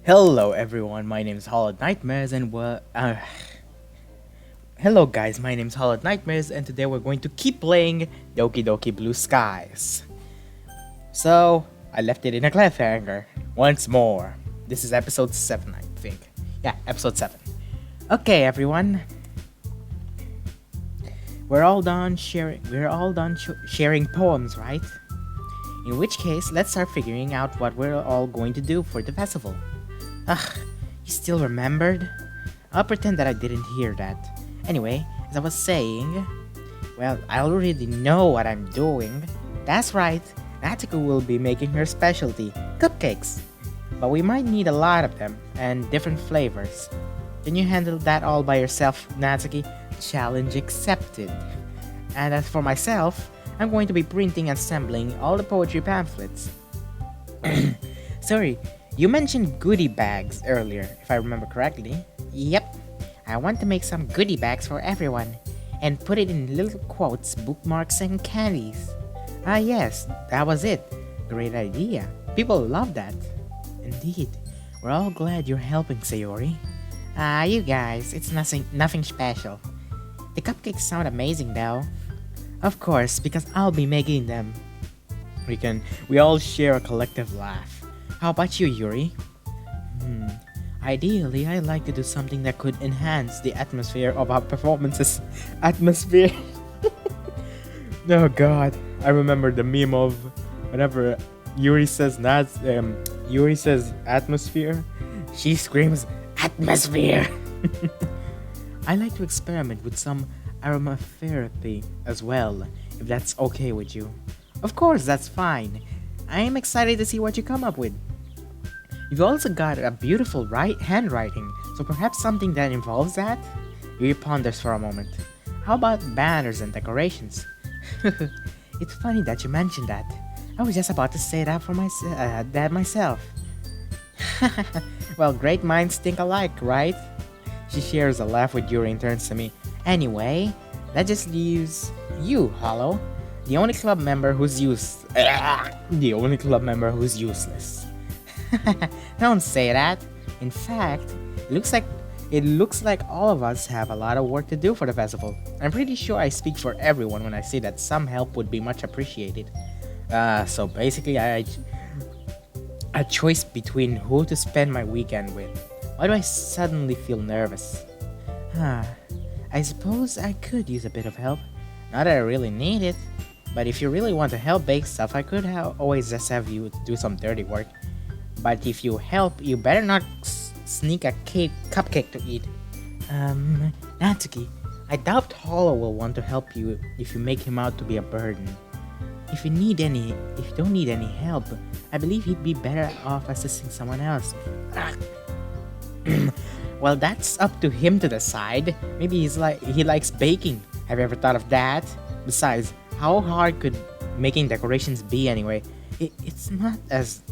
Hello everyone, my name is Hollow Nightmares and hello guys, my name is Hollow Nightmares and today we're going to keep playing Doki Doki Blue Skies. So, I left it in a cliffhanger once more. This is episode 7, I think. Yeah, episode 7. Okay everyone. We're all done sharing poems, right? In which case, let's start figuring out what we're all going to do for the festival. Ugh, you still remembered? I'll pretend that I didn't hear that. Anyway, as I was saying, well, I already know what I'm doing. That's right, Natsuko will be making her specialty, cupcakes. But we might need a lot of them, and different flavors. Can you handle that all by yourself, Natsuki? Challenge accepted. And as for myself, I'm going to be printing and assembling all the poetry pamphlets. Sorry, you mentioned goodie bags earlier, if I remember correctly. Yep, I want to make some goodie bags for everyone, and put it in little quotes, bookmarks, and candies. Ah yes, that was it. Great idea. People love that. Indeed, we're all glad you're helping, Sayori. You guys, it's nothing special. The cupcakes sound amazing though. Of course, because I'll be making them. We all share a collective laugh. How about you, Yuri? Ideally, I like to do something that could enhance the atmosphere of our performances. Atmosphere? Oh god, I remember the meme of whenever Yuri says atmosphere, she screams atmosphere. I like to experiment with some aromatherapy as well, if that's okay with you. Of course, that's fine. I am excited to see what you come up with. You've also got a beautiful handwriting, so perhaps something that involves that? Yuri ponders for a moment. How about banners and decorations? It's funny that you mentioned that. I was just about to say that for myself. Well, great minds think alike, right? She shares a laugh with Yuri and turns to me. Anyway, that just leaves you, Hollow. The only club member who's useless. Don't say that. In fact, it looks like all of us have a lot of work to do for the festival. I'm pretty sure I speak for everyone when I say that some help would be much appreciated. So basically, a choice between who to spend my weekend with. Why do I suddenly feel nervous? I suppose I could use a bit of help. Not that I really need it, but if you really want to help bake stuff, I could always just have you do some dirty work. But if you help, you better not sneak a cupcake to eat. Natsuki, I doubt Hollow will want to help you if you make him out to be a burden. If you don't need any help, I believe he'd be better off assisting someone else. Well, that's up to him to decide. Maybe he likes baking. Have you ever thought of that? Besides, how hard could making decorations be anyway? It's not as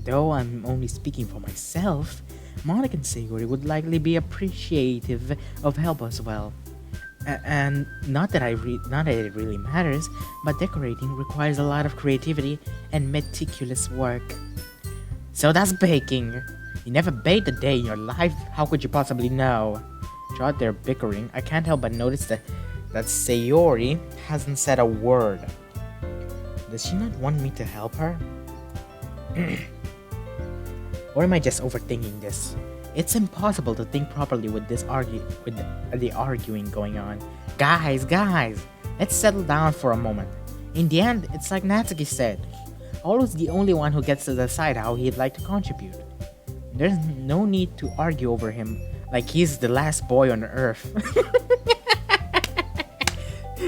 though I'm only speaking for myself. Monica and Sayori would likely be appreciative of help as well. And not that it really matters, but decorating requires a lot of creativity and meticulous work. So that's baking. You never baked a day in your life, how could you possibly know? Throughout their bickering, I can't help but notice that Sayori hasn't said a word. Does she not want me to help her? Or am I just overthinking this? It's impossible to think properly with the arguing going on. Guys, let's settle down for a moment. In the end, it's like Natsuki said. Always the only one who gets to decide how he'd like to contribute. There's no need to argue over him like he's the last boy on earth.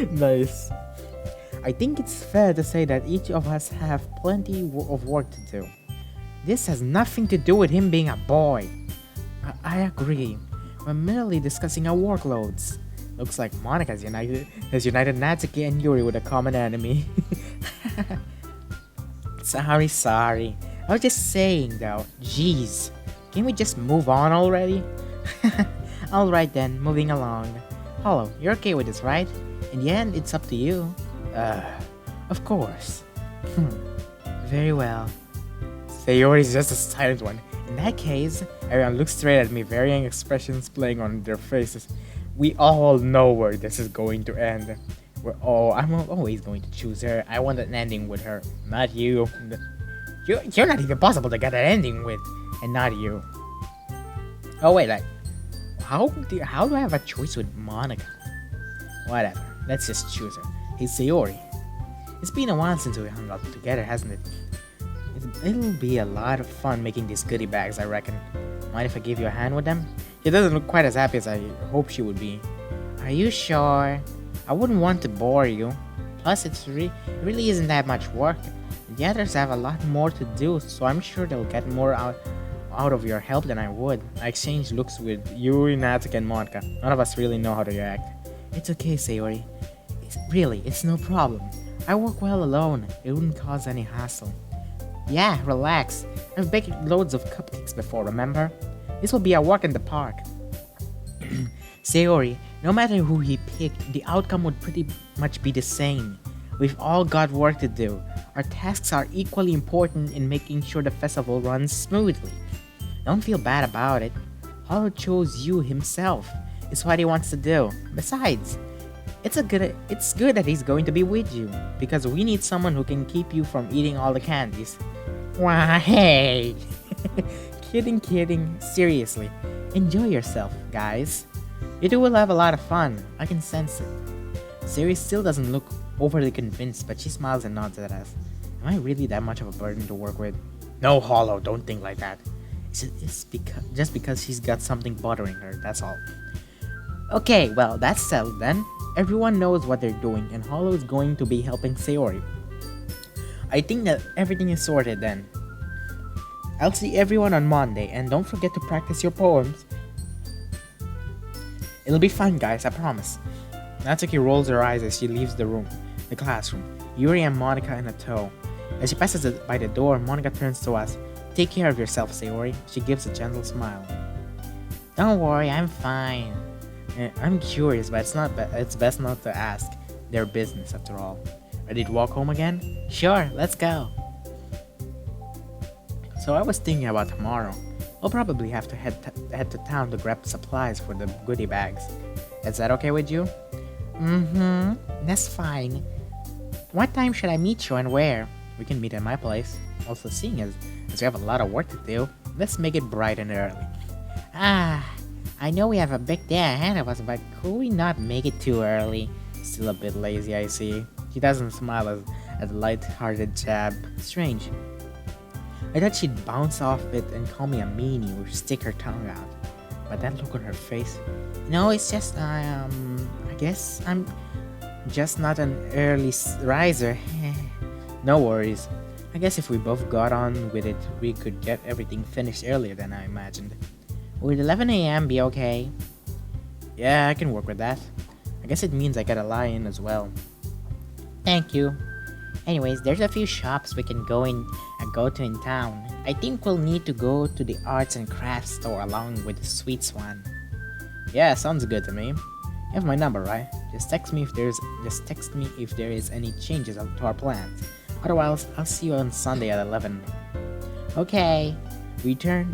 Nice. I think it's fair to say that each of us have plenty of work to do. This has nothing to do with him being a boy. I agree. We're merely discussing our workloads. Looks like Monica has united Natsuki and Yuri with a common enemy. Sorry. I was just saying though, jeez. Can we just move on already? Alright then, moving along. Hollow, you're okay with this, right? In the end, it's up to you. Of course. Very well. Sayori is just a silent one. In that case, Everyone looks straight at me, varying expressions playing on their faces. We all know where this is going to end. I'm always going to choose her. I want an ending with her, not you. You're not even possible to get an ending with, and not you. Oh wait, like, how do I have a choice with Monica? Whatever, let's just choose her. Hey Sayori, it's been a while since we hung out together, hasn't it? It'll be a lot of fun making these goodie bags, I reckon. Mind if I give you a hand with them? She doesn't look quite as happy as I hoped she would be. Are you sure? I wouldn't want to bore you. Plus, it really isn't that much work. The others have a lot more to do, so I'm sure they'll get more out of your help than I would. I exchanged looks with Yuri, Natsuki, and Monica. None of us really know how to react. It's okay, Sayori. It's no problem. I work well alone. It wouldn't cause any hassle. Yeah, relax. I've baked loads of cupcakes before, remember? This will be a walk in the park. Sayori, no matter who he picked, the outcome would pretty much be the same. We've all got work to do. Our tasks are equally important in making sure the festival runs smoothly. Don't feel bad about it. Hollow chose you himself. It's what he wants to do. Besides, it's good that he's going to be with you, because we need someone who can keep you from eating all the candies. Why, hey! Kidding. Seriously, enjoy yourself, guys. You two will have a lot of fun. I can sense it. Siri still doesn't look overly convinced, but she smiles and nods at us. Am I really that much of a burden to work with? No, Hollow, don't think like that. It's just because she's got something bothering her, that's all. Okay, well, that's settled then. Everyone knows what they're doing, and Hollow is going to be helping Sayori. I think that everything is sorted then. I'll see everyone on Monday, and don't forget to practice your poems. It'll be fun, guys, I promise. Natsuki rolls her eyes as she leaves the classroom, Yuri and Monica in a tow. As she passes by the door, Monica turns to us. Take care of yourself, Sayori. She gives a gentle smile. Don't worry, I'm fine. I'm curious, but it's best not to ask. Their business, after all. Ready to walk home again? Sure, let's go. So I was thinking about tomorrow. I'll probably have to head to town to grab supplies for the goodie bags. Is that okay with you? That's fine. What time should I meet you and where? We can meet at my place. Also, seeing as we have a lot of work to do, let's make it bright and early. I know we have a big day ahead of us, but could we not make it too early? Still a bit lazy, I see. She doesn't smile at the light-hearted jab. Strange. I thought she'd bounce off it and call me a meanie or stick her tongue out. But that look on her face... No, it's just, I guess I'm just not an early riser. No worries. I guess if we both got on with it, we could get everything finished earlier than I imagined. Would 11 a.m. be okay? Yeah, I can work with that. I guess it means I gotta lie in as well. Thank you. Anyways, there's a few shops we can go to in town. I think we'll need to go to the arts and crafts store along with the sweets one. Yeah, sounds good to me. You have my number, right? Just text me if there is any changes to our plans. Otherwise, I'll see you on Sunday at 11. Okay. We turn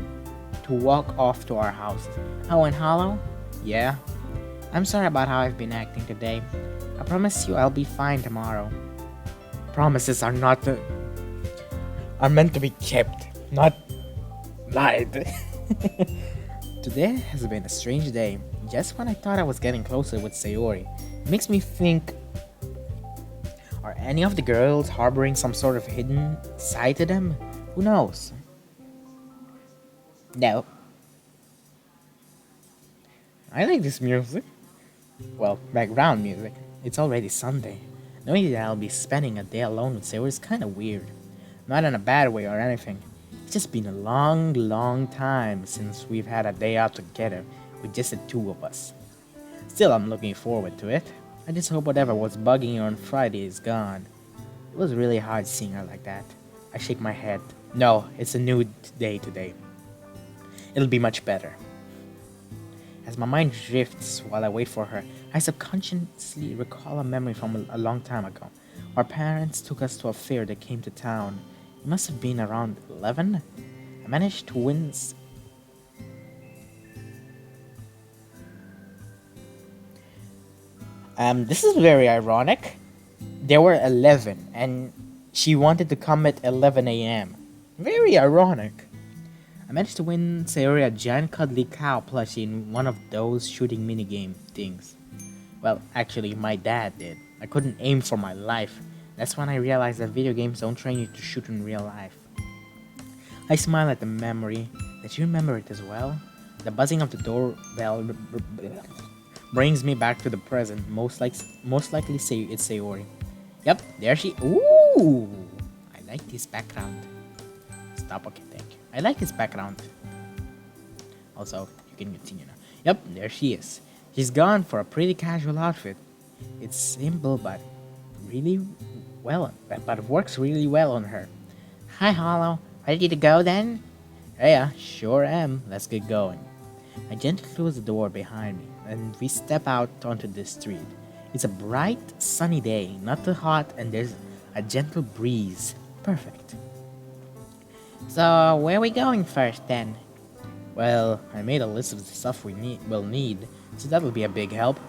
to walk off to our houses. Oh, and Hollow? Yeah? I'm sorry about how I've been acting today. I promise you I'll be fine tomorrow. Promises are meant to be kept, not lied. Today has been a strange day. Just when I thought I was getting closer with Sayori, it makes me think, are any of the girls harboring some sort of hidden side to them? Who knows? No. I like this music. Well, background music. It's already Sunday. Knowing that I'll be spending a day alone with Sayori is kinda weird. Not in a bad way or anything. It's just been a long time since we've had a day out together with just the two of us. Still, I'm looking forward to it. I just hope whatever was bugging her on Friday is gone. It was really hard seeing her like that. I shake my head. No, it's a new day today. It'll be much better. As my mind drifts while I wait for her, I subconsciously recall a memory from a long time ago. Our parents took us to a fair that came to town. It must have been around 11. I managed to wince This is very ironic. There were 11, and she wanted to come at 11 a.m. Very ironic. I managed to win Sayori a giant cuddly cow plushie in one of those shooting minigame things. Well, actually, my dad did. I couldn't aim for my life. That's when I realized that video games don't train you to shoot in real life. I smile at the memory. Did you remember it as well? The buzzing of the doorbell brings me back to the present. Most likely say it's Sayori. Yep, there she. Ooh, I like this background. Stop. Okay, thank you. I like this background. Also, you can continue now. Yep, there she is. She's gone for a pretty casual outfit. It's simple but really but it works really well on her. Hi, Hollow. Ready to go then? Yeah, sure am. Let's get going. I gently close the door behind me, and we step out onto the street. It's a bright, sunny day, not too hot, and there's a gentle breeze. Perfect. So, where are we going first then? Well, I made a list of the stuff will need, so that will be a big help.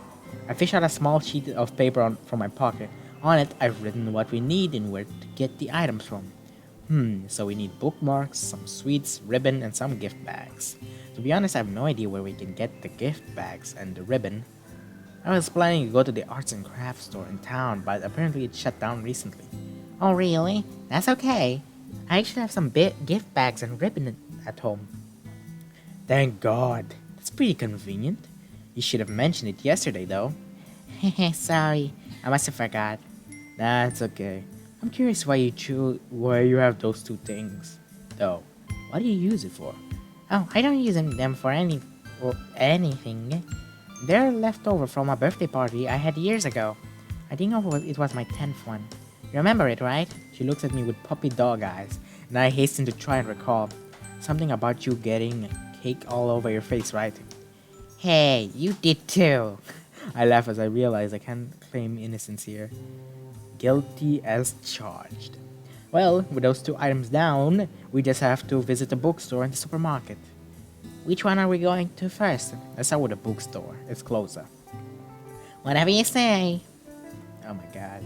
I fish out a small sheet of paper from my pocket. On it, I've written what we need and where to get the items from. So we need bookmarks, some sweets, ribbon, and some gift bags. To be honest, I have no idea where we can get the gift bags and the ribbon. I was planning to go to the arts and crafts store in town, but apparently it shut down recently. Oh really? That's okay. I actually have some gift bags and ribbon at home. Thank God. That's pretty convenient. You should have mentioned it yesterday though. Sorry, I must have forgot. That's okay. I'm curious why you have those two things, though. What do you use it for? Oh, I don't use them for anything. They're left over from a birthday party I had years ago. I think it was my 10th one. You remember it, right? She looks at me with puppy dog eyes, and I hasten to try and recall. Something about you getting cake all over your face, right? Hey, you did too. I laugh as I realize I can't claim innocence here. Guilty as charged. Well, with those two items down, we just have to visit the bookstore and the supermarket. Which one are we going to first? Let's start with the bookstore. It's closer. Whatever you say. Oh my god.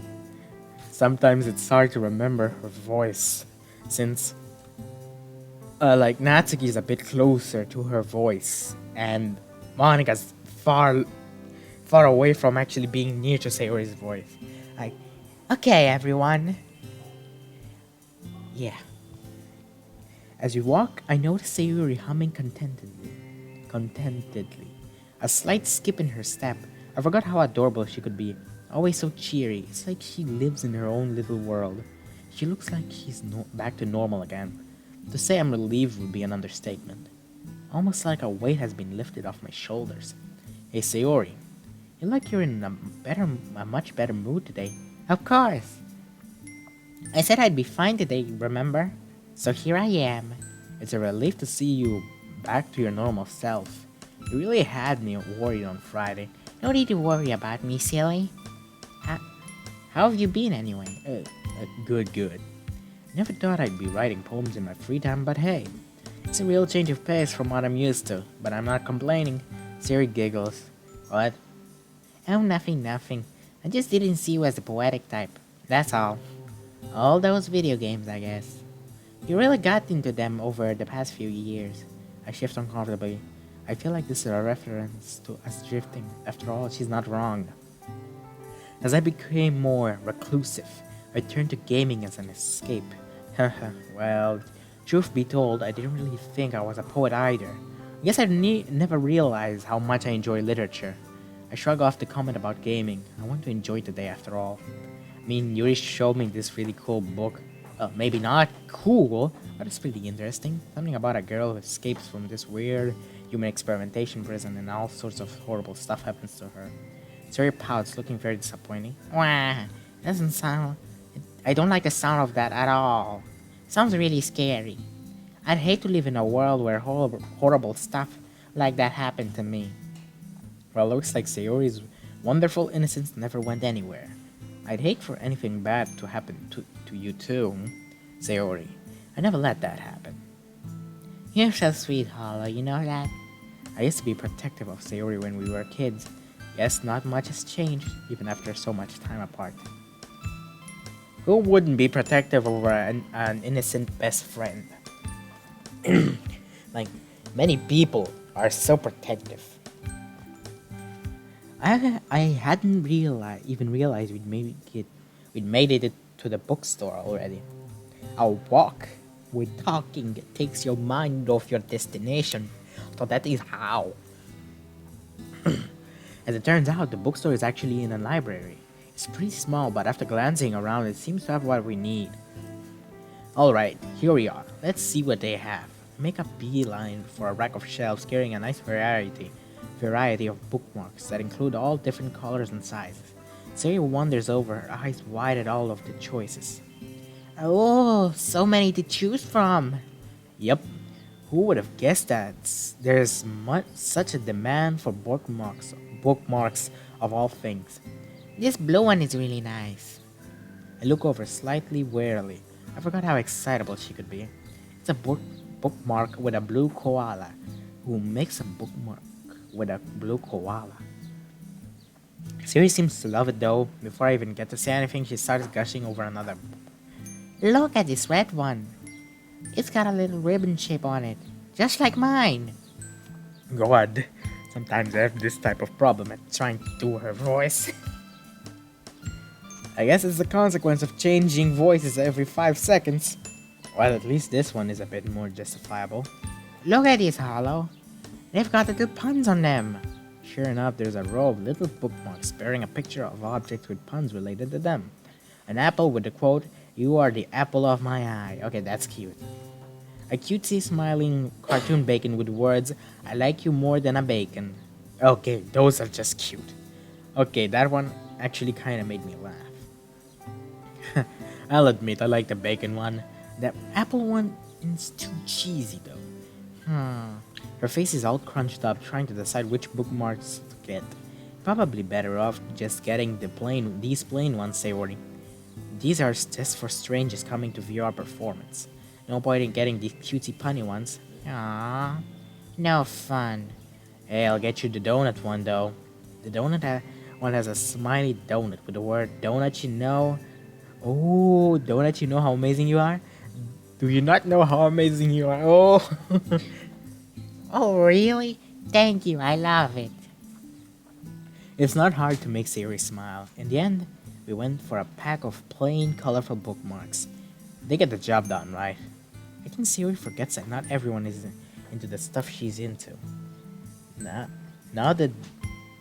Sometimes it's hard to remember her voice, since Natsuki is a bit closer to her voice, and Monika's far away from actually being near to Sayori's voice. Like, okay, everyone. Yeah. As we walk, I notice Sayori humming contentedly. A slight skip in her step. I forgot how adorable she could be. Always so cheery. It's like she lives in her own little world. She looks like she's back to normal again. To say I'm relieved would be an understatement. Almost like a weight has been lifted off my shoulders. Hey Sayori, you look like you're in a much better mood today. Of course. I said I'd be fine today, remember? So here I am. It's a relief to see you back to your normal self. You really had me worried on Friday. No need to worry about me, silly. How have you been anyway? Good. Never thought I'd be writing poems in my free time, but hey. It's a real change of pace from what I'm used to, but I'm not complaining. Sayori giggles. What? Oh, nothing. I just didn't see you as the poetic type. That's all. All those video games, I guess. You really got into them over the past few years. I shift uncomfortably. I feel like this is a reference to us drifting. After all, she's not wrong. As I became more reclusive, I turned to gaming as an escape. Well, truth be told, I didn't really think I was a poet either. I guess I never realized how much I enjoy literature. I shrug off the comment about gaming. I want to enjoy the day after all. I mean, Yuri showed me this really cool book. Well, maybe not cool, but it's pretty interesting. Something about a girl who escapes from this weird human experimentation prison and all sorts of horrible stuff happens to her. Sayori pouts, looking very disappointing. Wah, doesn't sound... I don't like the sound of that at all. Sounds really scary. I'd hate to live in a world where horrible stuff like that happened to me. Well, looks like Sayori's wonderful innocence never went anywhere. I'd hate for anything bad to happen to you too, Sayori. I never let that happen. You're so sweet, Hollow, you know that? I used to be protective of Sayori when we were kids. Yes, not much has changed, even after so much time apart. Who wouldn't be protective over an innocent best friend? Like, many people are so protective. I hadn't even realized we'd made it to the bookstore already. Our walk with talking takes your mind off your destination. So that is how. As it turns out, the bookstore is actually in a library. It's pretty small, but after glancing around, it seems to have what we need. Alright, here we are. Let's see what they have. Make a beeline for a rack of shelves carrying a nice variety of bookmarks that include all different colors and sizes. Sayori wanders over, her eyes wide at all of the choices. Oh, so many to choose from. Yep. Who would have guessed that such a demand for bookmarks of all things. This blue one is really nice. I look over slightly warily. I forgot how excitable she could be. It's a bookmark with a blue koala. Who makes a bookmark with a blue koala? Siri seems to love it though. Before I even get to say anything, she starts gushing over another. Look at this red one. It's got a little ribbon shape on it, just like mine. God, sometimes I have this type of problem at trying to do her voice. I guess it's the consequence of changing voices every 5 seconds. Well, at least this one is a bit more justifiable. Look at this, Hollow. They've got little puns on them. Sure enough, there's a row of little bookmarks bearing a picture of objects with puns related to them. An apple with the quote, "You are the apple of my eye." Okay, that's cute. A cutesy smiling cartoon bacon with words, "I like you more than a bacon." Okay, those are just cute. Okay, that one actually kind of made me laugh. I'll admit, I like the bacon one. The apple one is too cheesy though. Her face is all crunched up, trying to decide which bookmarks to get. Probably better off just getting these plain ones, Sayori. These are just for strangers coming to view our performance. No point in getting these cutesy punny ones. Aww, no fun. Hey, I'll get you the donut one though. The one has a smiley donut with the word donut you know. Oh, donut you know how amazing you are? Do you not know how amazing you are? Oh. Oh, really? Thank you, I love it. It's not hard to make Sayori smile. In the end, we went for a pack of plain, colorful bookmarks. They get the job done, right? I think Sayori forgets that not everyone is into the stuff she's into. Now that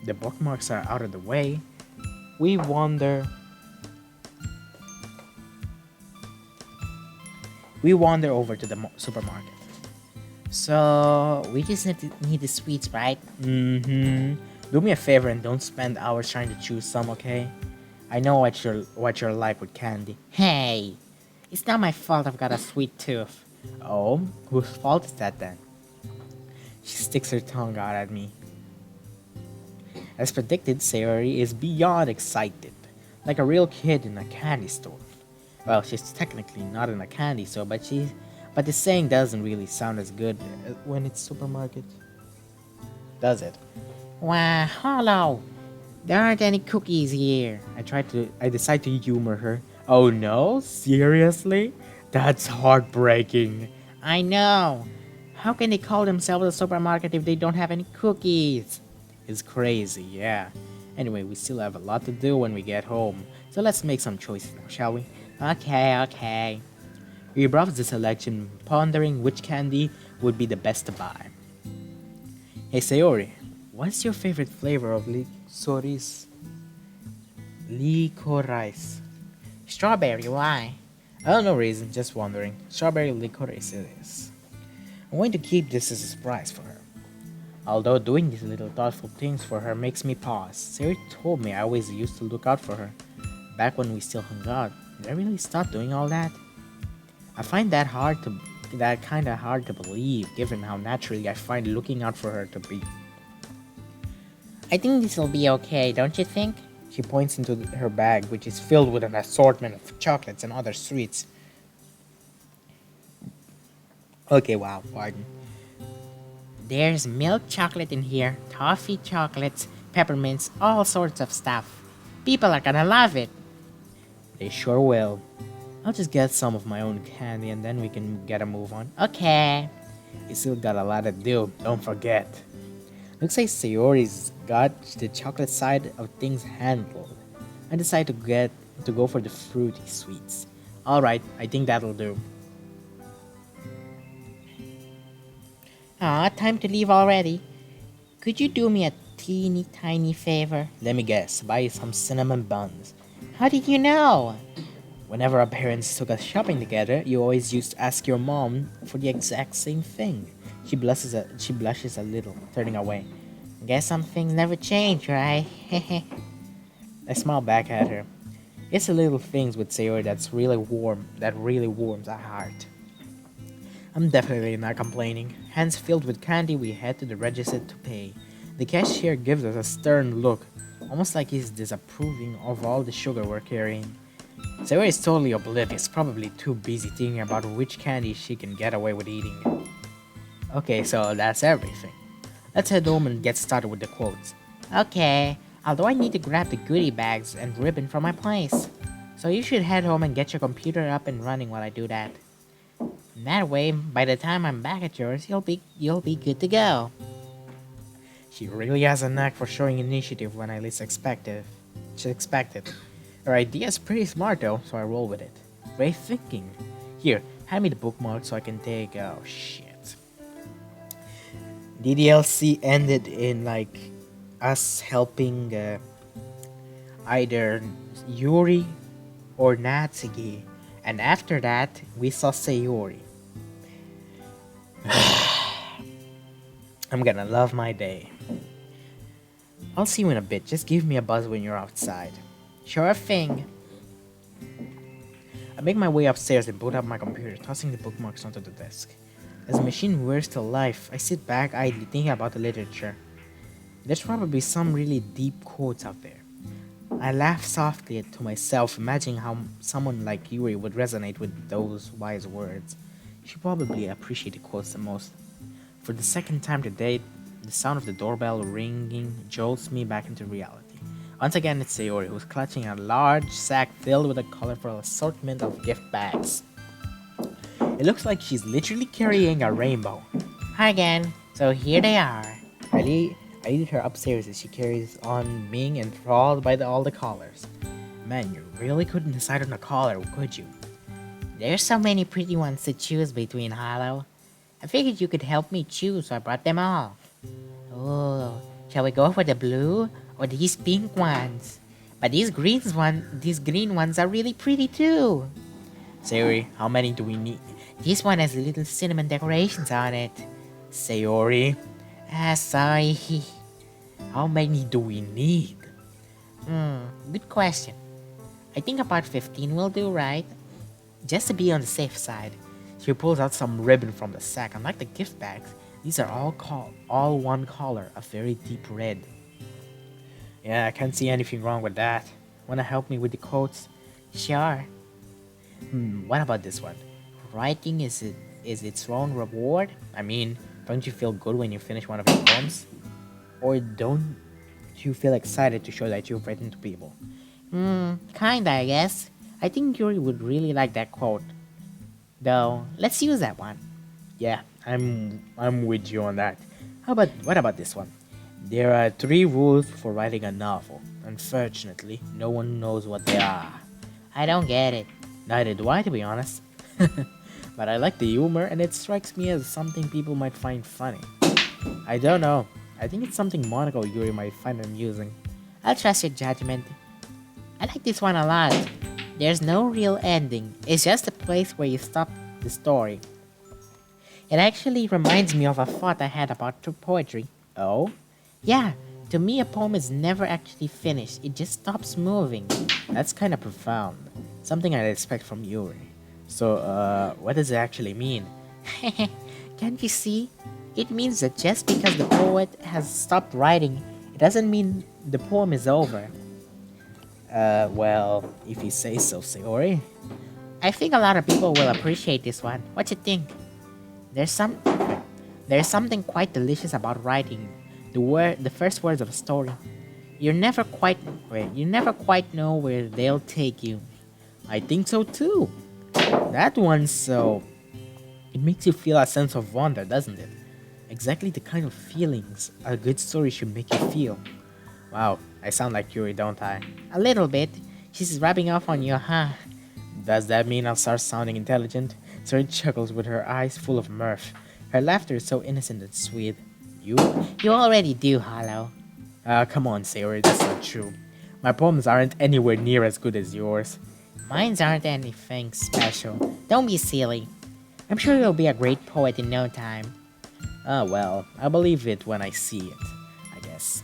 the bookmarks are out of the way, we wander over to the supermarket. So, we just need the sweets, right? Mm-hmm. Do me a favor and don't spend hours trying to choose some, okay? I know what you're like with candy. Hey! It's not my fault I've got a sweet tooth. Oh? Whose fault is that then? She sticks her tongue out at me. As predicted, Sayori is beyond excited. Like a real kid in a candy store. Well, she's technically not in a candy store, but the saying doesn't really sound as good when it's supermarket. Does it? Wow, hello. There aren't any cookies here. I decide to humor her. Oh no? Seriously? That's heartbreaking. I know. How can they call themselves a supermarket if they don't have any cookies? It's crazy, yeah. Anyway, we still have a lot to do when we get home, so let's make some choices now, shall we? Okay. We browsed the selection, pondering which candy would be the best to buy. Hey Sayori, what's your favorite flavor of licorice? Licorice. Strawberry, why? Oh, no reason, just wondering. Strawberry licorice it is. I'm going to keep this as a surprise for her. Although doing these little thoughtful things for her makes me pause. Sayori told me I always used to look out for her. Back when we still hung out, did I really stop doing all that? I find that kinda hard to believe, given how naturally I find looking out for her to be. I think this'll be okay, don't you think? She points into her bag, which is filled with an assortment of chocolates and other sweets. Okay, wow, pardon. There's milk chocolate in here, toffee chocolates, peppermints, all sorts of stuff. People are gonna love it. They sure will. I'll just get some of my own candy and then we can get a move on. Okay. You still got a lot to do, don't forget. Looks like Sayori's got the chocolate side of things handled. I decide to go for the fruity sweets. Alright, I think that'll do. Ah, time to leave already. Could you do me a teeny tiny favor? Let me guess, buy some cinnamon buns. How did you know? Whenever our parents took us shopping together, you always used to ask your mom for the exact same thing. She blushes a little, turning away. Guess some things never change, right? I smile back at her. It's the little things with Sayori that really warms our heart. I'm definitely not complaining. Hands filled with candy, we head to the register to pay. The cashier gives us a stern look, almost like he's disapproving of all the sugar we're carrying. Sayori is totally oblivious, probably too busy thinking about which candy she can get away with eating. Okay, so that's everything. Let's head home and get started with the quotes. Okay, although I need to grab the goodie bags and ribbon from my place. So you should head home and get your computer up and running while I do that. That way, by the time I'm back at yours, you'll be good to go. She really has a knack for showing initiative when I least expect it. Her idea is pretty smart though, so I roll with it. Great thinking. Here, hand me the bookmark so I can take. Oh shit. DDLC ended in like us helping either Yuri or Natsuki, and after that we saw Sayori. I'm gonna love my day. I'll see you in a bit. Just give me a buzz when you're outside. Sure thing. I make my way upstairs and boot up my computer, tossing the bookmarks onto the desk. As the machine whirs to life, I sit back idly thinking about the literature. There's probably some really deep quotes out there. I laugh softly to myself, imagining how someone like Yuri would resonate with those wise words. She probably appreciated quotes the most. For the second time today, the sound of the doorbell ringing jolts me back into reality. Once again, it's Sayori, who's clutching a large sack filled with a colorful assortment of gift bags. It looks like she's literally carrying a rainbow. Hi again. So here they are. I lead her upstairs as she carries on being enthralled by all the collars. Man, you really couldn't decide on a collar, could you? There's so many pretty ones to choose between, Hollow. I figured you could help me choose, so I brought them all. Oh, shall we go for the blue or these pink ones? But these green ones are really pretty too. Sayori, how many do we need? This one has little cinnamon decorations on it. Sayori. Sorry. How many do we need? Good question. I think about 15 will do, right? Just to be on the safe side. She pulls out some ribbon from the sack. Unlike the gift bags, these are all one color, a very deep red. Yeah, I can't see anything wrong with that. Wanna help me with the quotes? Sure. What about this one? Writing is its own reward? I mean, don't you feel good when you finish one of your poems? Or don't you feel excited to show that you've written to people? Kinda, I guess. I think Yuri would really like that quote. Though, let's use that one. Yeah, I'm with you on that. What about this one? There are 3 rules for writing a novel. Unfortunately, no one knows what they are. I don't get it. Neither do I, to be honest. But I like the humor, and it strikes me as something people might find funny. I don't know. I think it's something Monica or Yuri might find amusing. I'll trust your judgment. I like this one a lot. There's no real ending. It's just a place where you stop the story. It actually reminds me of a thought I had about poetry. Oh? Yeah, to me a poem is never actually finished. It just stops moving. That's kind of profound. Something I'd expect from Yuri. So, what does it actually mean? Can't you see? It means that just because the poet has stopped writing, it doesn't mean the poem is over. Well, if you say so, Sayori. I think a lot of people will appreciate this one. What you think? There's something quite delicious about writing the first words of a story. You never quite you never quite know where they'll take you. I think so too. That one, so it makes you feel a sense of wonder, doesn't it? Exactly the kind of feelings a good story should make you feel. Wow, I sound like Yuri, don't I? A little bit. She's rubbing off on you, huh? Does that mean I'll start sounding intelligent? Sayori chuckles with her eyes full of mirth. Her laughter is so innocent and sweet. You? You already do, Hollow. Come on, Sayori, that's not true. My poems aren't anywhere near as good as yours. Mines aren't anything special. Don't be silly. I'm sure you'll be a great poet in no time. Ah, well, I'll believe it when I see it, I guess.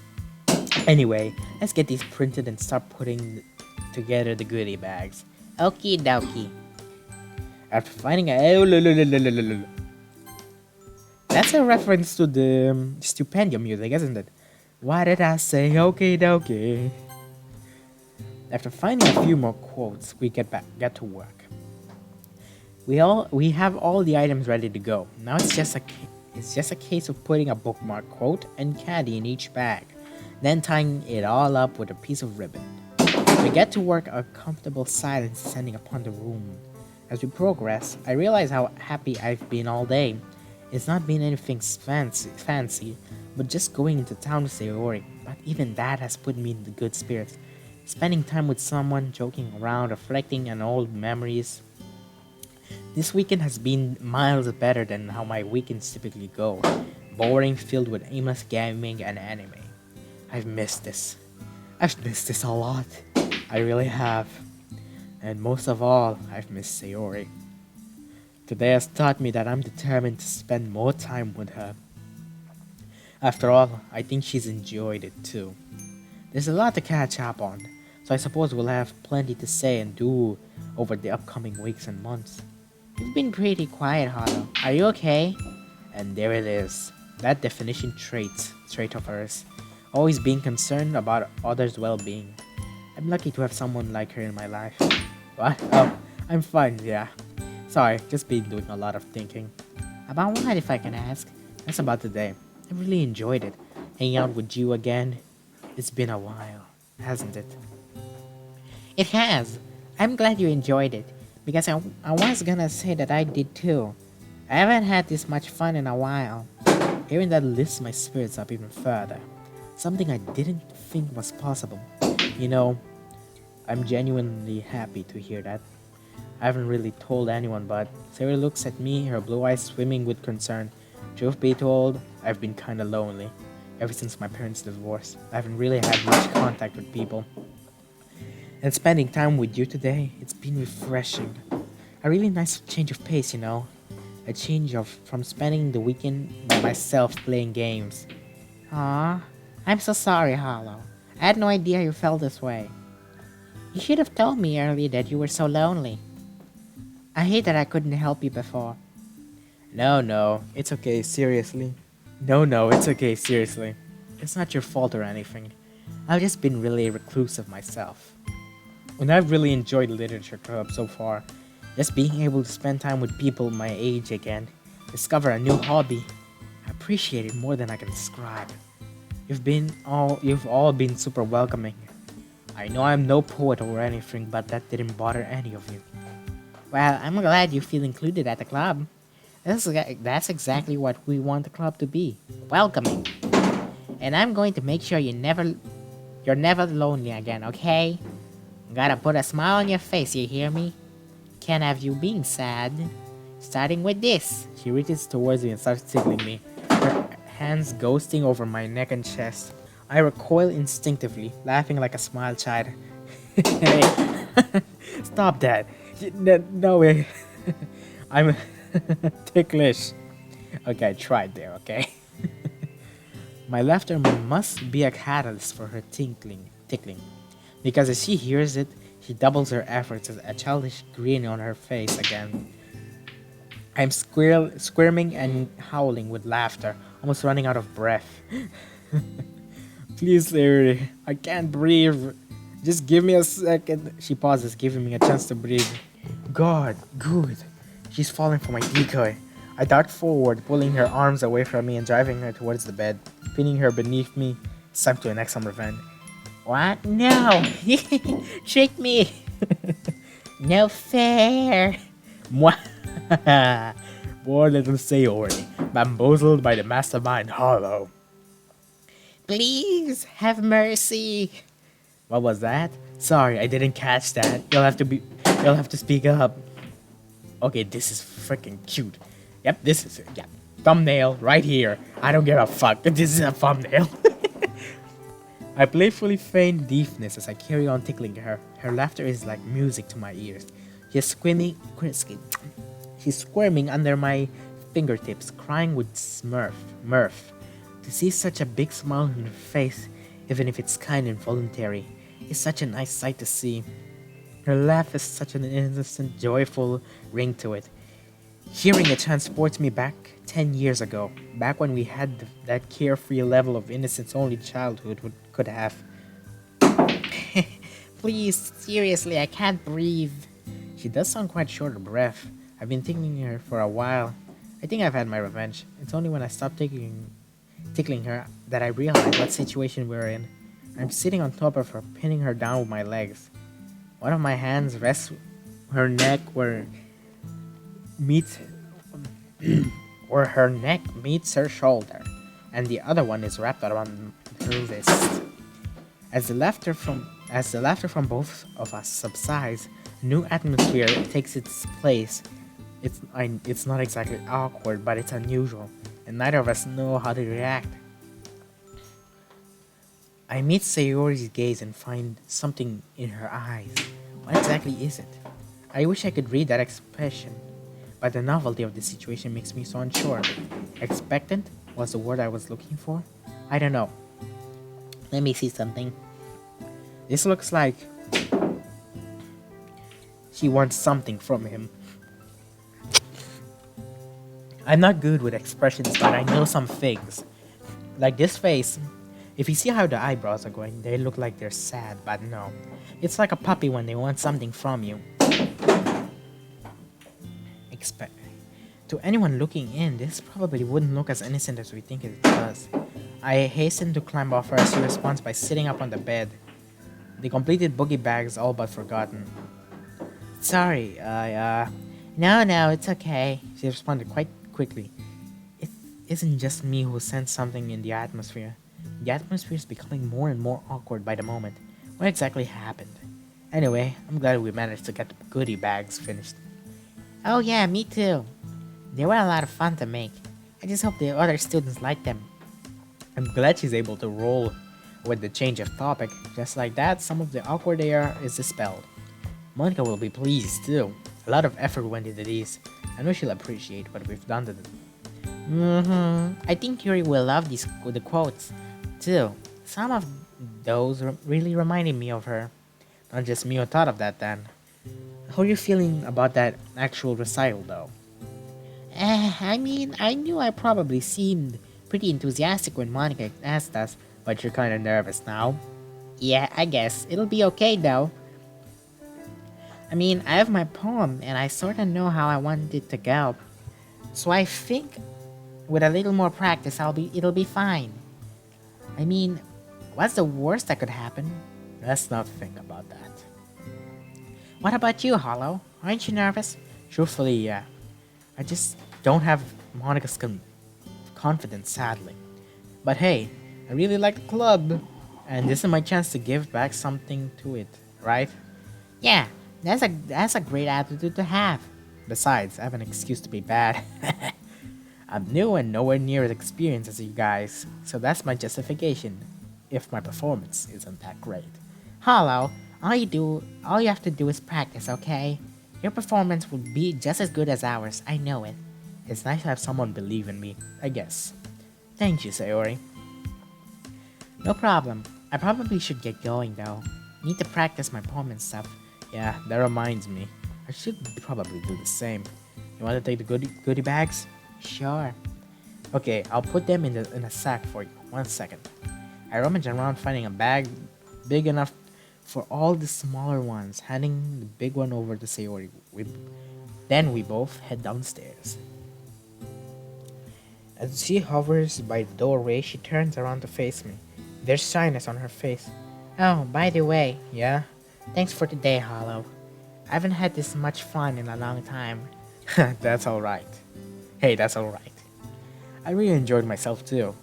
Anyway, let's get these printed and start putting together the goodie bags. Okie dokie. After finding a... That's a reference to the Stupendium music, isn't it? Why did I say okie dokie? After finding a few more quotes, we get to work. We have all the items ready to go. Now it's just a case of putting a bookmark quote and candy in each bag, then tying it all up with a piece of ribbon. We get to work, a comfortable silence descending upon the room. As we progress, I realize how happy I've been all day. It's not been anything fancy, but just going into town with Sayori. But even that has put me in the good spirits. Spending time with someone, joking around, reflecting on old memories. This weekend has been miles better than how my weekends typically go. Boring, filled with aimless gaming and anime. I've missed this. I've missed this a lot. I really have. And most of all, I've missed Sayori. Today has taught me that I'm determined to spend more time with her. After all, I think she's enjoyed it too. There's a lot to catch up on, so I suppose we'll have plenty to say and do over the upcoming weeks and months. You've been pretty quiet, Hollow. Are you okay? And there it is. That definition trait of hers. Always being concerned about others' well-being. I'm lucky to have someone like her in my life. What? Oh, I'm fine, yeah. Sorry, just been doing a lot of thinking. About what, if I can ask? That's about today. I really enjoyed it. Hanging out with you again. It's been a while, hasn't it? It has. I'm glad you enjoyed it, because I was gonna say that I did too. I haven't had this much fun in a while. Hearing that lifts my spirits up even further. Something I didn't think was possible. You know, I'm genuinely happy to hear that. I haven't really told anyone, but Sarah looks at me, her blue eyes swimming with concern. Truth be told, I've been kinda lonely. Ever since my parents' divorce, I haven't really had much contact with people. And spending time with you today, it's been refreshing. A really nice change of pace, you know. A change from spending the weekend by myself playing games. Ah, I'm so sorry, Hollow. I had no idea you felt this way. You should have told me earlier that you were so lonely. I hate that I couldn't help you before. No, it's okay, seriously. No, it's okay, seriously. It's not your fault or anything. I've just been really reclusive myself. And I've really enjoyed literature club so far. Just being able to spend time with people my age again. Discover a new hobby. I appreciate it more than I can describe. You've all been super welcoming. I know I'm no poet or anything, but that didn't bother any of you. Well, I'm glad you feel included at the club. That's exactly what we want the club to be. Welcoming. And I'm going to make sure you're never lonely again, okay? Gotta put a smile on your face, you hear me? Can't have you being sad. Starting with this. She reaches towards me and starts tickling me. Her hands ghosting over my neck and chest. I recoil instinctively, laughing like a small child. Hey, stop that. No way. I'm ticklish. Okay, I tried there, okay? My laughter must be a catalyst for her tickling. Because as she hears it, she doubles her efforts as a childish grin on her face again. I'm squirming and howling with laughter, almost running out of breath. Please, Larry, I can't breathe. Just give me a second. She pauses, giving me a chance to breathe. God, good. She's falling for my decoy. I dart forward, pulling her arms away from me and driving her towards the bed, pinning her beneath me. It's time to enact some revenge. What? No! Trick me! No fair! Mwah! Poor little Sayori, bamboozled by the mastermind Hollow. Please have mercy. What was that? Sorry, I didn't catch that. You'll have to speak up. Okay, this is freaking cute. Yep, this is it. Yep. Thumbnail right here. I don't give a fuck. This is a thumbnail. I playfully feign deafness as I carry on tickling her. Her laughter is like music to my ears. She's she's squirming under my fingertips, crying with mirth. To see such a big smile on her face, even if it's kind and voluntary, is such a nice sight to see. Her laugh has such an innocent, joyful ring to it. Hearing it transports me back 10 years ago, back when we had that carefree level of innocence only childhood could have. Please, seriously, I can't breathe. She does sound quite short of breath. I've been tickling her for a while. I think I've had my revenge. It's only when I stop tickling her that I realize what situation we're in. I'm sitting on top of her, pinning her down with my legs. One of my hands rests her neck meets where her neck meets her shoulder, and the other one is wrapped around her wrist. As the laughter from both of us subsides, new atmosphere takes its place. It's not exactly awkward, but it's unusual, and neither of us know how to react. I meet Sayori's gaze and find something in her eyes. What exactly is it? I wish I could read that expression, but the novelty of the situation makes me so unsure. Expectant was the word I was looking for? I don't know. Let me see something. This looks like she wants something from him. I'm not good with expressions, but I know some things. Like this face. If you see how the eyebrows are going, they look like they're sad, but no. It's like a puppy when they want something from you. Expect. To anyone looking in, this probably wouldn't look as innocent as we think it does. I hasten to climb off her as she responds by sitting up on the bed. The completed boogie bag is all but forgotten. Sorry, No, it's okay. She responded quite quickly. It isn't just me who sensed something in the atmosphere. The atmosphere is becoming more and more awkward by the moment. What exactly happened? Anyway, I'm glad we managed to get the goodie bags finished. Oh yeah, me too. They were a lot of fun to make. I just hope the other students like them. I'm glad she's able to roll with the change of topic. Just like that, some of the awkward air is dispelled. Monica will be pleased too. A lot of effort went into these. I know she'll appreciate what we've done to them. I think Yuri will love the quotes too. Some of those really reminded me of her. Not just me who thought of that then. How are you feeling about that actual recital though? I mean, I knew I probably seemed pretty enthusiastic when Monica asked us, but you're kinda nervous now. Yeah, I guess. It'll be okay though. I mean, I have my poem and I sorta know how I want it to go. So I think with a little more practice it'll be fine. I mean, what's the worst that could happen? Let's not think about that. What about you, Hollow? Aren't you nervous? Truthfully, yeah. I just don't have Monica's confidence, sadly. But hey, I really like the club, and this is my chance to give back something to it, right? Yeah, that's a great attitude to have. Besides, I have an excuse to be bad. I'm new and nowhere near as experienced as you guys, so that's my justification. If my performance isn't that great. Hollow, all you have to do is practice, okay? Your performance will be just as good as ours, I know it. It's nice to have someone believe in me, I guess. Thank you, Sayori. No problem. I probably should get going though. Need to practice my poem and stuff. Yeah, that reminds me. I should probably do the same. You want to take the goodie bags? Sure. Okay, I'll put them in a sack for you. 1 second. I rummage around finding a bag big enough for all the smaller ones, handing the big one over to Sayori. Then we both head downstairs. As she hovers by the doorway, she turns around to face me. There's shyness on her face. Oh, by the way, yeah? Thanks for today, Hollow. I haven't had this much fun in a long time. That's alright. Hey, that's alright. I really enjoyed myself too.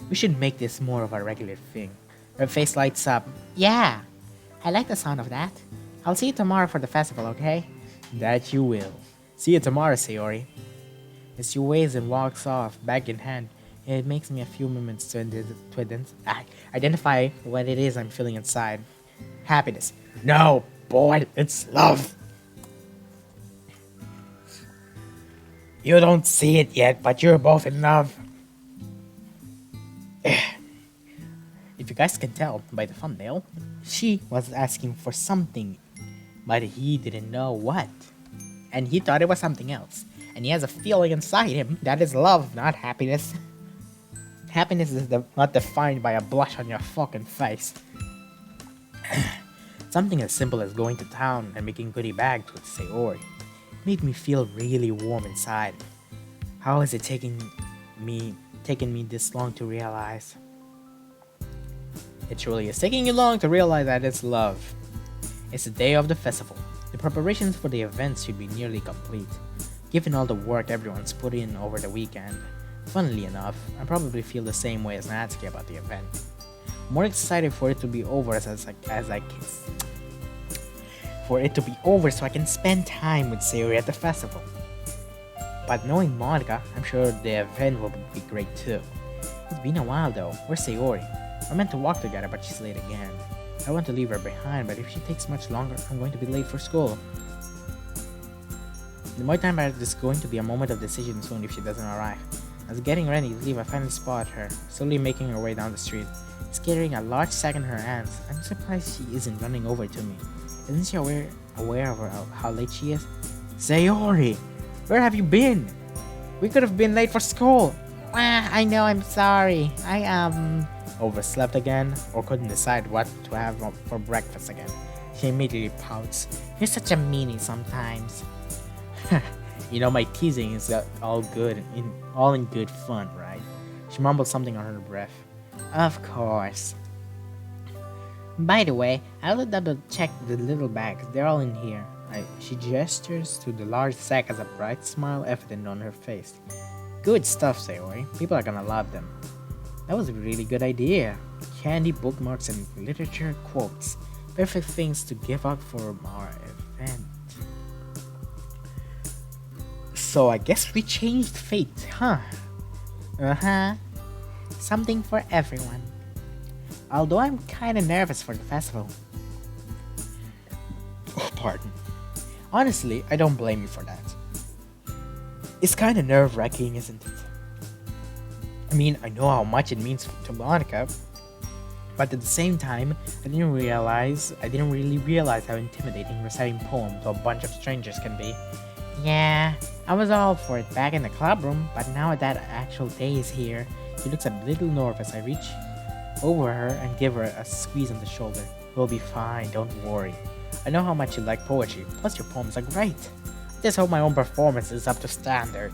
We should make this more of a regular thing. Her face lights up. Yeah, I like the sound of that. I'll see you tomorrow for the festival, okay? That you will. See you tomorrow, Sayori. As she waves and walks off, bag in hand, it makes me a few moments to identify what it is I'm feeling inside. Happiness. No, boy, it's love. You don't see it yet, but you're both in love. If you guys can tell by the thumbnail, she was asking for something, but he didn't know what. And he thought it was something else. And he has a feeling inside him that is love, not happiness. Happiness is not defined by a blush on your fucking face. Something as simple as going to town and making goodie bags with Sayori made me feel really warm inside. How is it me this long to realize? It truly is taking you long to realize that it's love. It's the day of the festival. The preparations for the event should be nearly complete, given all the work everyone's put in over the weekend. Funnily enough, I probably feel the same way as Natsuki about the event. More excited for it to be over so I can spend time with Sayori at the festival. But knowing Monica, I'm sure the event will be great too. It's been a while though. Where's Sayori? We're meant to walk together, but she's late again. I want to leave her behind, but if she takes much longer, I'm going to be late for school. The more time there's going to be a moment of decision soon if she doesn't arrive. As getting ready to leave, I finally spot her, slowly making her way down the street. She's carrying a large sack in her hands. I'm surprised she isn't running over to me. Isn't she aware of how late she is? Sayori! Where have you been? We could have been late for school! I know, I'm sorry. I overslept again, or couldn't decide what to have for breakfast again. She immediately pouts. You're such a meanie sometimes. You know, my teasing is all in good fun, right? She mumbled something under her breath. Of course. By the way, I'll double check the little bags. They're all in here. She gestures to the large sack as a bright smile evident on her face. Good stuff, Sayori. People are gonna love them. That was a really good idea. Candy, bookmarks, and literature quotes. Perfect things to give out for our event. So I guess we changed fate, huh? Uh-huh. Something for everyone. Although I'm kinda nervous for the festival. Oh, pardon. Honestly, I don't blame you for that. It's kinda nerve-wracking, isn't it? I mean, I know how much it means to Monica, but at the same time, I didn't really realize how intimidating reciting poems to a bunch of strangers can be. Yeah, I was all for it back in the club room, but now that actual day is here, she looks a little nervous. I reach over her and give her a squeeze on the shoulder. We'll be fine, don't worry. I know how much you like poetry, plus your poems are great. I just hope my own performance is up to standard.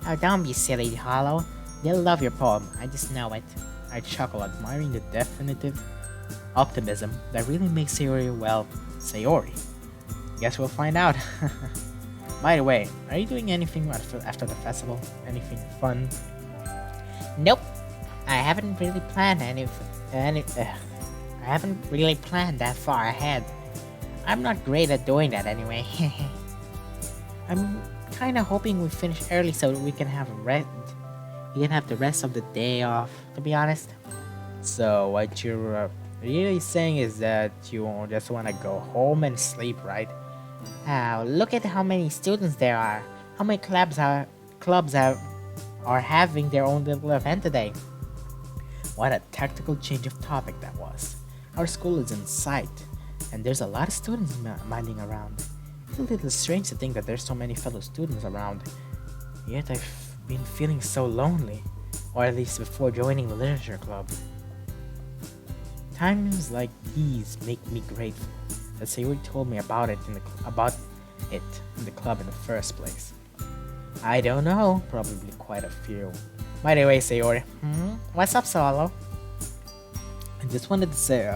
Oh, don't be silly, Hollow. They'll love your poem, I just know it. I chuckle, admiring the definitive optimism that really makes Sayori. Guess we'll find out. By the way, are you doing anything after the festival? Anything fun? Nope. I haven't really planned I haven't really planned that far ahead. I'm not great at doing that anyway. I'm kinda hoping we finish early so we can have the rest of the day off, to be honest. So what you're really saying is that you just wanna go home and sleep, right? Look at how many students there are. How many clubs are having their own little event today. What a tactical change of topic that was. Our school is in sight, and there's a lot of students minding around. It's a little strange to think that there's so many fellow students around, yet I've been feeling so lonely, or at least before joining the literature club. Times like these make me grateful that Sayori told me about it in the club in the first place. I don't know, probably quite a few. By the way, Sayori, what's up, Solo? I just wanted to say,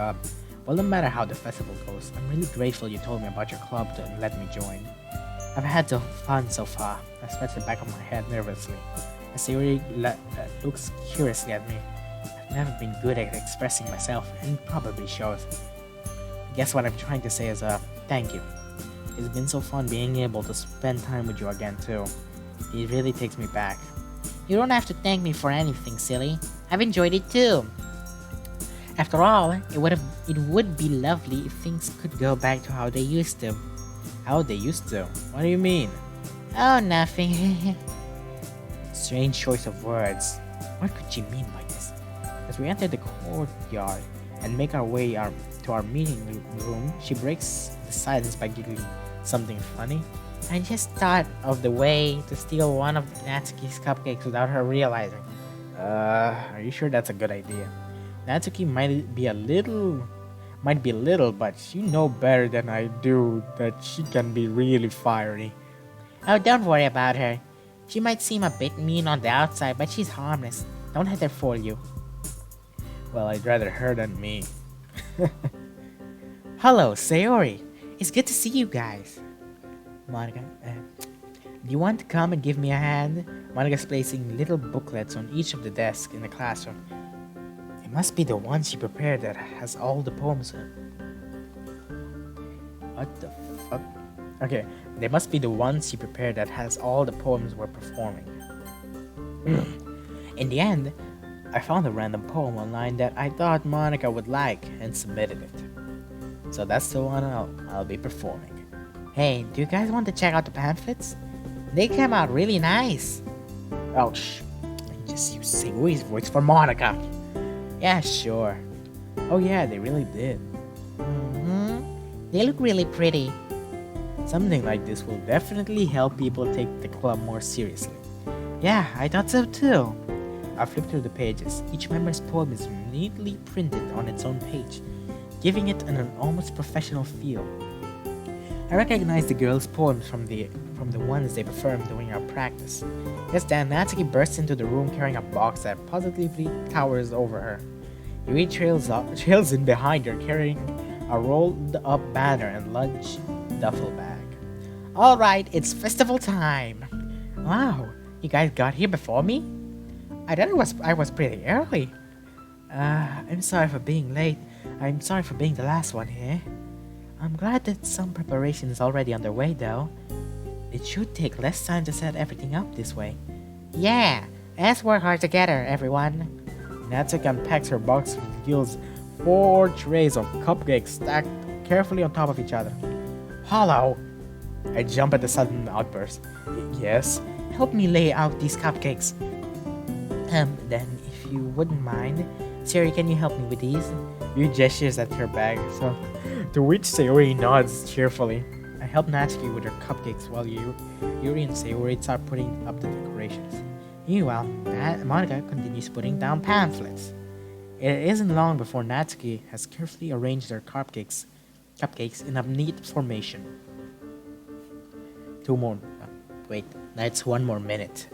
Well, no matter how the festival goes, I'm really grateful you told me about your club and let me join. I've had so fun so far. I scratch the back of my head nervously. As Sayori looks curiously at me. I've never been good at expressing myself, and it probably shows. I guess what I'm trying to say is, thank you. It's been so fun being able to spend time with you again, too. It really takes me back. You don't have to thank me for anything, silly. I've enjoyed it too. After all, it would be lovely if things could go back to how they used to. How they used to? What do you mean? Oh, nothing. Strange choice of words. What could she mean by this? As we enter the courtyard and make our way to our meeting room, she breaks the silence by giggling something funny. I just thought of the way to steal one of Natsuki's cupcakes without her realizing. Are you sure that's a good idea? Natsuki might be a little, but you know better than I do that she can be really fiery. Oh, don't worry about her. She might seem a bit mean on the outside, but she's harmless. Don't let her fool you. Well, I'd rather her than me. Hello, Sayori. It's good to see you guys. Monica, do you want to come and give me a hand? Monica's placing little booklets on each of the desks in the classroom. It must be the one she prepared that has all the poems. What the fuck? Okay, they must be the ones she prepared that has all the poems we're performing. In the end, I found a random poem online that I thought Monica would like and submitted it. So that's the one I'll be performing. Hey, do you guys want to check out the pamphlets? They came out really nice. Oh, I just used Sayori's voice for Monica. Yeah, sure. Oh yeah, they really did. They look really pretty. Something like this will definitely help people take the club more seriously. Yeah, I thought so too. I flipped through the pages. Each member's poem is neatly printed on its own page, giving it an almost professional feel. I recognized the girls' poems from the ones they performed during our practice. Just then, Natsuki bursts into the room carrying a box that positively towers over her. Yuri trails in behind her carrying a rolled-up banner and lunch duffel bag. Alright, it's festival time! Wow, you guys got here before me? I thought I was pretty early. I'm sorry for being late. I'm sorry for being the last one here. I'm glad that some preparation is already underway though. It should take less time to set everything up this way. Yeah, let's work hard together, everyone. Natsuki unpacks her box and reveals 4 trays of cupcakes stacked carefully on top of each other. Hollow! I jump at the sudden outburst. Yes? Help me lay out these cupcakes. Then, if you wouldn't mind, Sayori, can you help me with these? Yu gestures at her bag, to which Sayori nods cheerfully. I help Natsuki with her cupcakes while Yuri and Sayori start putting up the decorations. Meanwhile, Monica continues putting down pamphlets. It isn't long before Natsuki has carefully arranged her cupcakes in a neat formation. That's 1 more minute.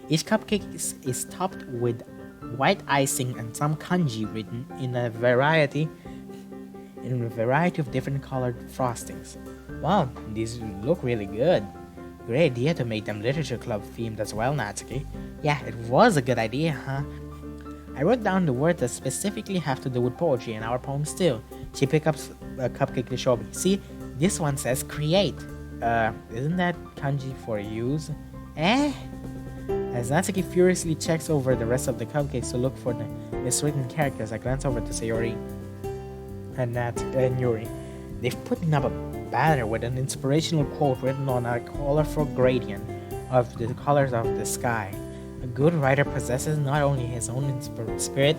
Each cupcake is topped with white icing and some kanji written in a variety of different colored frostings. Wow, these look really good. Great idea to make them literature club themed as well, Natsuki. Yeah, it was a good idea, huh? I wrote down the words that specifically have to do with poetry in our poems too. She picked up a cupcake to show me. See, this one says create. Isn't that kanji for use? As Natsuki furiously checks over the rest of the cupcakes to look for the miswritten characters, I glance over to Sayori and Yuri. They've put up a banner with an inspirational quote written on a colorful gradient of the colors of the sky. A good writer possesses not only his own spirit,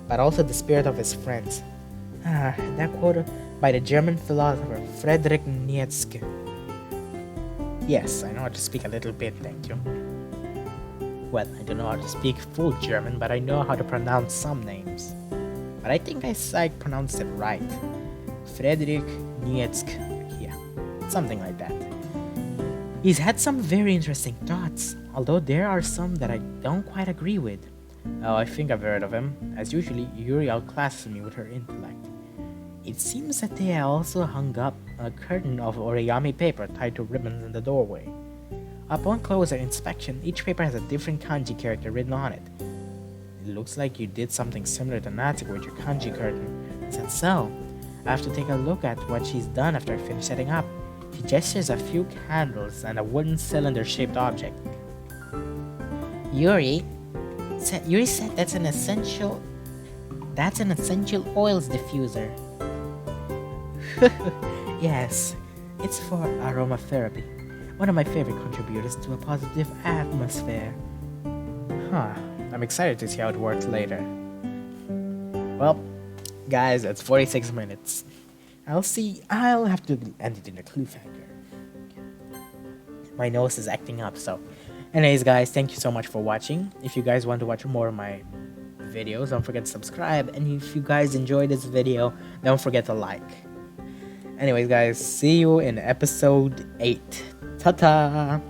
but also the spirit of his friends. That quote by the German philosopher Friedrich Nietzsche. Yes, I know how to speak a little bit, thank you. Well, I don't know how to speak full German, but I know how to pronounce some names. But I think I pronounced it right. Friedrich Nietzsche. Yeah, something like that. He's had some very interesting thoughts, although there are some that I don't quite agree with. Oh, I think I've heard of him. As usually, Yuri outclasses me with her intellect. It seems that they also hung up a curtain of origami paper tied to ribbons in the doorway. Upon closer inspection, each paper has a different kanji character written on it. It looks like you did something similar to Natsuko with your kanji curtain. Is that so? I have to take a look at what she's done after I finish setting up. She gestures a few candles and a wooden cylinder-shaped object. Yuri said that's an essential oils diffuser. Yes, it's for aromatherapy. One of my favorite contributors to a positive atmosphere. Huh. I'm excited to see how it works later. Well, guys, it's 46 minutes. I'll have to end it in a cliffhanger. My nose is acting up, so. Anyways, guys, thank you so much for watching. If you guys want to watch more of my videos, don't forget to subscribe. And if you guys enjoyed this video, don't forget to like. Anyways, guys, see you in episode 8. Ta-ta!